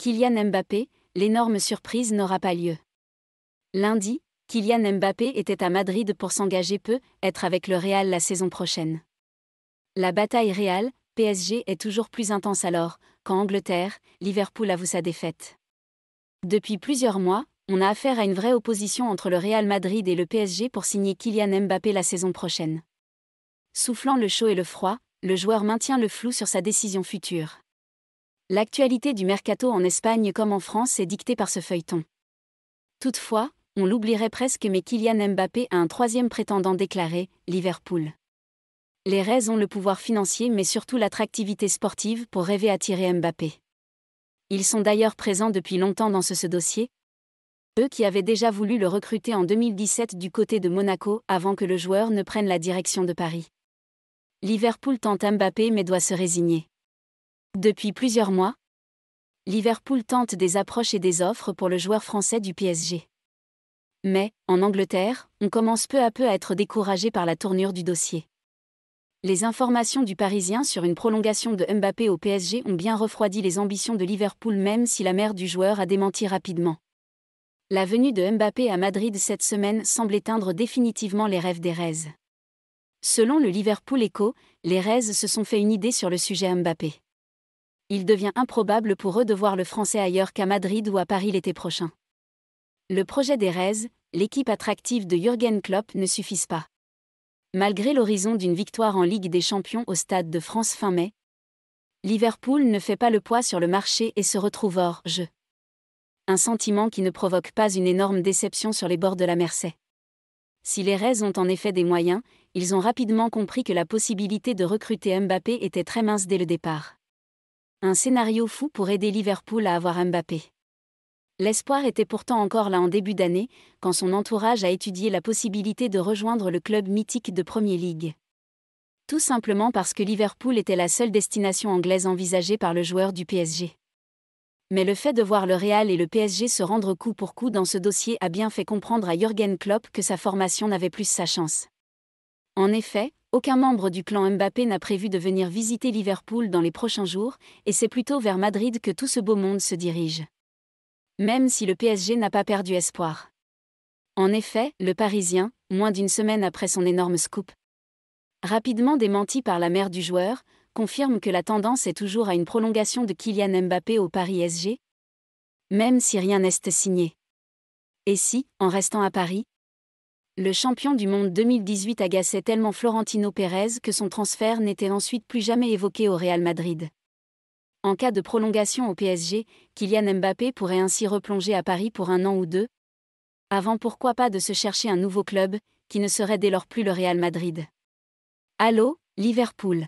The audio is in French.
Kylian Mbappé, l'énorme surprise n'aura pas lieu. Lundi, Kylian Mbappé était à Madrid pour s'engager être avec le Real la saison prochaine. La bataille Real, PSG est toujours plus intense alors, qu'en Angleterre, Liverpool avoue sa défaite. Depuis plusieurs mois, on a affaire à une vraie opposition entre le Real Madrid et le PSG pour signer Kylian Mbappé la saison prochaine. Soufflant le chaud et le froid, le joueur maintient le flou sur sa décision future. L'actualité du mercato en Espagne comme en France est dictée par ce feuilleton. Toutefois, on l'oublierait presque mais Kylian Mbappé a un troisième prétendant déclaré, Liverpool. Les Reds ont le pouvoir financier mais surtout l'attractivité sportive pour rêver attirer Mbappé. Ils sont d'ailleurs présents depuis longtemps dans ce dossier. Eux qui avaient déjà voulu le recruter en 2017 du côté de Monaco avant que le joueur ne prenne la direction de Paris. Liverpool tente Mbappé mais doit se résigner. Depuis plusieurs mois, Liverpool tente des approches et des offres pour le joueur français du PSG. Mais, en Angleterre, on commence peu à peu à être découragé par la tournure du dossier. Les informations du Parisien sur une prolongation de Mbappé au PSG ont bien refroidi les ambitions de Liverpool même si la mère du joueur a démenti rapidement. La venue de Mbappé à Madrid cette semaine semble éteindre définitivement les rêves des Reds. Selon le Liverpool Echo, les Reds se sont fait une idée sur le sujet Mbappé. Il devient improbable pour eux de voir le Français ailleurs qu'à Madrid ou à Paris l'été prochain. Le projet des Reds, l'équipe attractive de Jürgen Klopp ne suffisent pas. Malgré l'horizon d'une victoire en Ligue des Champions au Stade de France fin mai, Liverpool ne fait pas le poids sur le marché et se retrouve hors jeu. Un sentiment qui ne provoque pas une énorme déception sur les bords de la Mersey. Si les Reds ont en effet des moyens, ils ont rapidement compris que la possibilité de recruter Mbappé était très mince dès le départ. Un scénario fou pour aider Liverpool à avoir Mbappé. L'espoir était pourtant encore là en début d'année, quand son entourage a étudié la possibilité de rejoindre le club mythique de Premier League. Tout simplement parce que Liverpool était la seule destination anglaise envisagée par le joueur du PSG. Mais le fait de voir le Real et le PSG se rendre coup pour coup dans ce dossier a bien fait comprendre à Jürgen Klopp que sa formation n'avait plus sa chance. En effet, aucun membre du clan Mbappé n'a prévu de venir visiter Liverpool dans les prochains jours, et c'est plutôt vers Madrid que tout ce beau monde se dirige. Même si le PSG n'a pas perdu espoir. En effet, le Parisien, moins d'une semaine après son énorme scoop, rapidement démenti par la mère du joueur, confirme que la tendance est toujours à une prolongation de Kylian Mbappé au Paris SG, même si rien n'est signé. Et si, en restant à Paris, le champion du monde 2018 agaçait tellement Florentino Pérez que son transfert n'était ensuite plus jamais évoqué au Real Madrid. En cas de prolongation au PSG, Kylian Mbappé pourrait ainsi replonger à Paris pour 1 an ou 2, avant pourquoi pas de se chercher un nouveau club, qui ne serait dès lors plus le Real Madrid. Allô, Liverpool.